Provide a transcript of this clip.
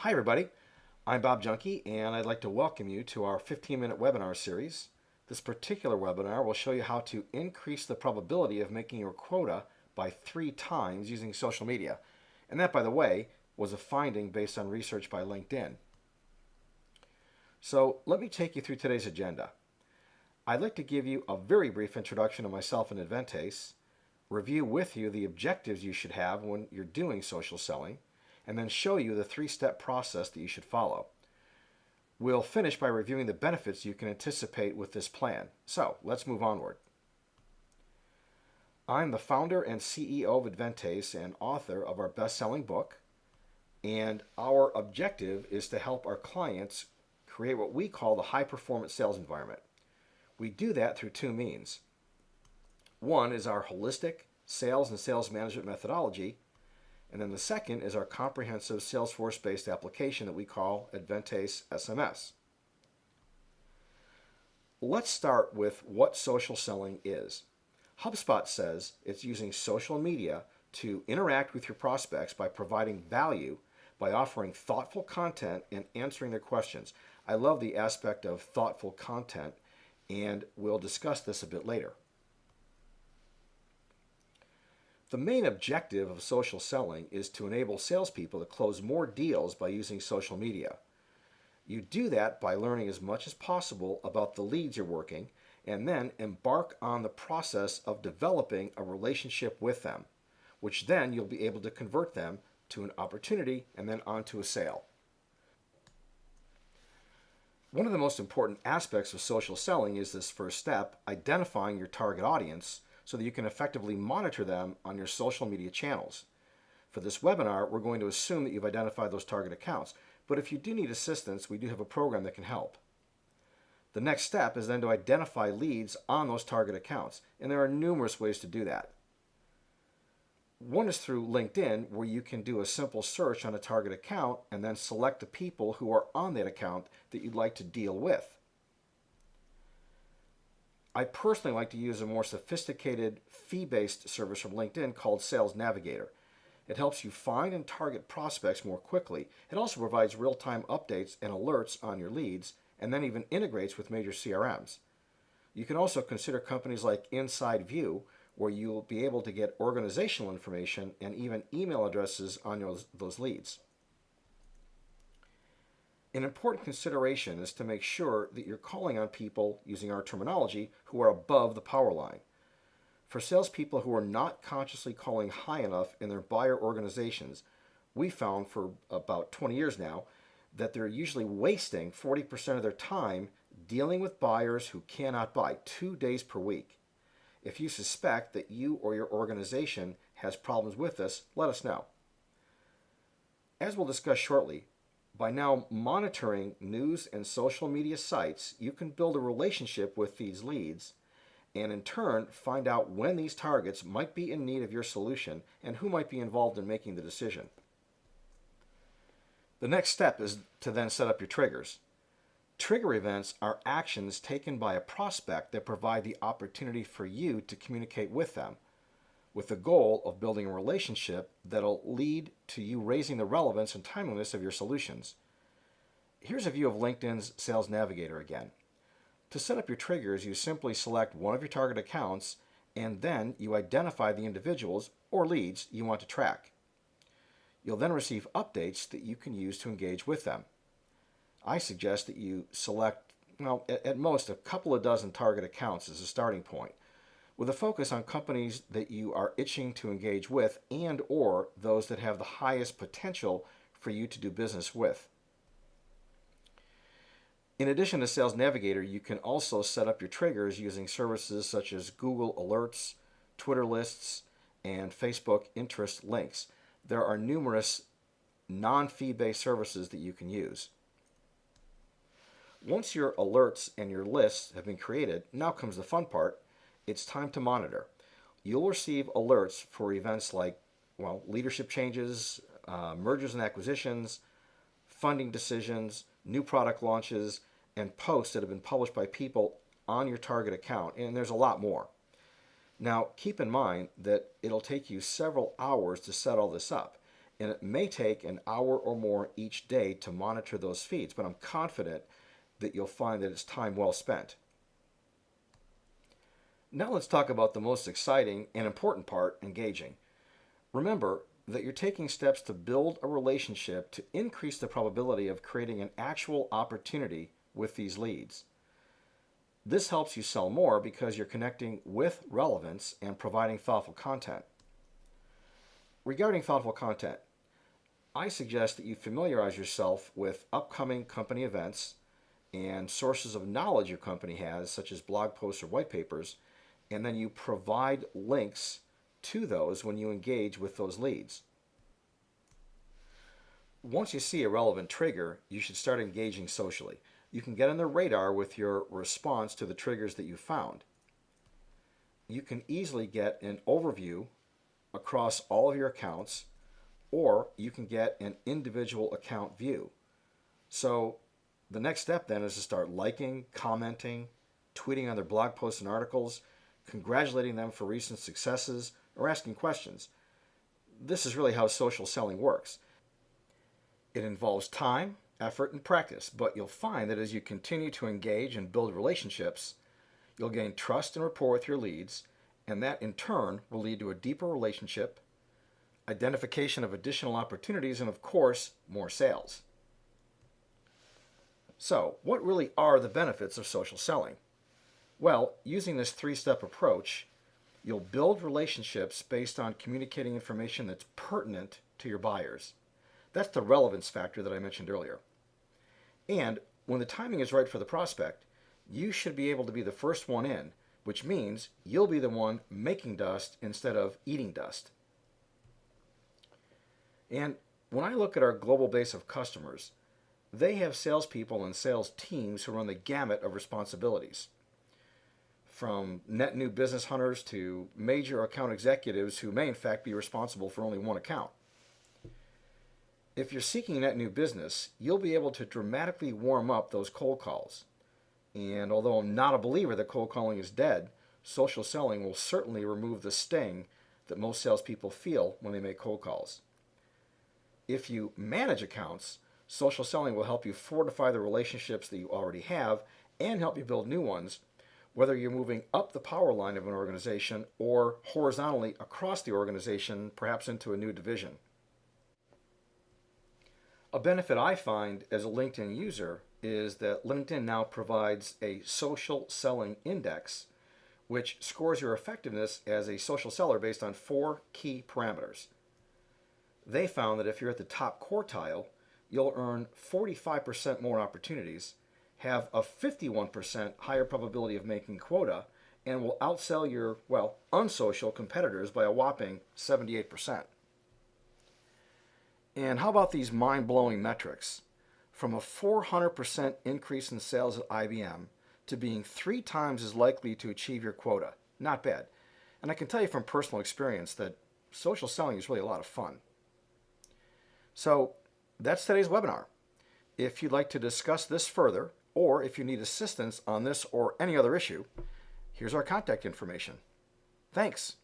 Hi, everybody. I'm Bob Junkie, and I'd like to welcome you to our 15-minute webinar series. This particular webinar will show you how to increase the probability of making your quota by 3 times using social media. And that, by the way, was a finding based on research by LinkedIn. So let me take you through today's agenda. I'd like to give you a very brief introduction of myself and Adventase, review with you the objectives you should have when you're doing social selling, and then show you the 3-step process that you should follow. We'll finish by reviewing the benefits you can anticipate with this plan. So let's move onward. I'm the founder and CEO of Adventase and author of our best-selling book, and our objective is to help our clients create what we call the high-performance sales environment. We do that through 2 means. One is our holistic sales and sales management methodology, and then the second is our comprehensive Salesforce-based application that we call Adventase SMS. Let's start with what social selling is. HubSpot says it's using social media to interact with your prospects by providing value, by offering thoughtful content and answering their questions. I love the aspect of thoughtful content, and we'll discuss this a bit later. The main objective of social selling is to enable salespeople to close more deals by using social media. You do that by learning as much as possible about the leads you're working and then embark on the process of developing a relationship with them, which then you'll be able to convert them to an opportunity and then onto a sale. One of the most important aspects of social selling is this first step, identifying your target audience, so that you can effectively monitor them on your social media channels. For this webinar, we're going to assume that you've identified those target accounts, but if you do need assistance, we do have a program that can help. The next step is then to identify leads on those target accounts, and there are numerous ways to do that. One is through LinkedIn, where you can do a simple search on a target account and then select the people who are on that account that you'd like to deal with. I personally like to use a more sophisticated fee-based service from LinkedIn called Sales Navigator. It helps you find and target prospects more quickly. It also provides real-time updates and alerts on your leads, and then even integrates with major CRMs. You can also consider companies like Inside View, where you'll be able to get organizational information and even email addresses on those leads. An important consideration is to make sure that you're calling on people, using our terminology, who are above the power line. For salespeople who are not consciously calling high enough in their buyer organizations, we found for about 20 years now that they're usually wasting 40% of their time dealing with buyers who cannot buy 2 days per week. If you suspect that you or your organization has problems with this, let us know. As we'll discuss shortly, by now monitoring news and social media sites, you can build a relationship with these leads and in turn find out when these targets might be in need of your solution and who might be involved in making the decision. The next step is to then set up your triggers. Trigger events are actions taken by a prospect that provide the opportunity for you to communicate with them, with the goal of building a relationship that'll lead to you raising the relevance and timeliness of your solutions. Here's a view of LinkedIn's Sales Navigator again. To set up your triggers, you simply select one of your target accounts and then you identify the individuals or leads you want to track. You'll then receive updates that you can use to engage with them. I suggest that you select, at most a couple of dozen target accounts as a starting point, with a focus on companies that you are itching to engage with and or those that have the highest potential for you to do business with. In addition to Sales Navigator, you can also set up your triggers using services such as Google Alerts, Twitter lists, and Facebook interest links. There are numerous non-fee-based services that you can use. Once your alerts and your lists have been created, now comes the fun part. It's time to monitor. You'll receive alerts for events like, leadership changes, mergers and acquisitions, funding decisions, new product launches, and posts that have been published by people on your target account, and there's a lot more. Now, keep in mind that it'll take you several hours to set all this up, and it may take an hour or more each day to monitor those feeds, but I'm confident that you'll find that it's time well spent. Now let's talk about the most exciting and important part, engaging. Remember that you're taking steps to build a relationship to increase the probability of creating an actual opportunity with these leads. This helps you sell more because you're connecting with relevance and providing thoughtful content. Regarding thoughtful content, I suggest that you familiarize yourself with upcoming company events and sources of knowledge your company has, such as blog posts or white papers, and then you provide links to those when you engage with those leads. Once you see a relevant trigger, you should start engaging socially. You can get on their radar with your response to the triggers that you found. You can easily get an overview across all of your accounts, or you can get an individual account view. So the next step then is to start liking, commenting, tweeting on their blog posts and articles, congratulating them for recent successes, or asking questions. This is really how social selling works. It involves time, effort, and practice, but you'll find that as you continue to engage and build relationships, you'll gain trust and rapport with your leads, and that in turn will lead to a deeper relationship, identification of additional opportunities, and of course, more sales. So, what really are the benefits of social selling? Well, using this three-step approach, you'll build relationships based on communicating information that's pertinent to your buyers. That's the relevance factor that I mentioned earlier. And when the timing is right for the prospect, you should be able to be the first one in, which means you'll be the one making dust instead of eating dust. And when I look at our global base of customers, they have salespeople and sales teams who run the gamut of responsibilities, from net new business hunters to major account executives who may in fact be responsible for only one account. If you're seeking net new business, you'll be able to dramatically warm up those cold calls. And although I'm not a believer that cold calling is dead, social selling will certainly remove the sting that most salespeople feel when they make cold calls. If you manage accounts, social selling will help you fortify the relationships that you already have and help you build new ones, whether you're moving up the power line of an organization or horizontally across the organization, perhaps into a new division. A benefit I find as a LinkedIn user is that LinkedIn now provides a social selling index, which scores your effectiveness as a social seller based on 4 key parameters. They found that if you're at the top quartile, you'll earn 45% more opportunities, have a 51% higher probability of making quota, and will outsell your, unsocial competitors by a whopping 78%. And how about these mind-blowing metrics? From a 400% increase in sales at IBM to being 3 times as likely to achieve your quota. Not bad. And I can tell you from personal experience that social selling is really a lot of fun. So that's today's webinar. If you'd like to discuss this further, or if you need assistance on this or any other issue, here's our contact information. Thanks.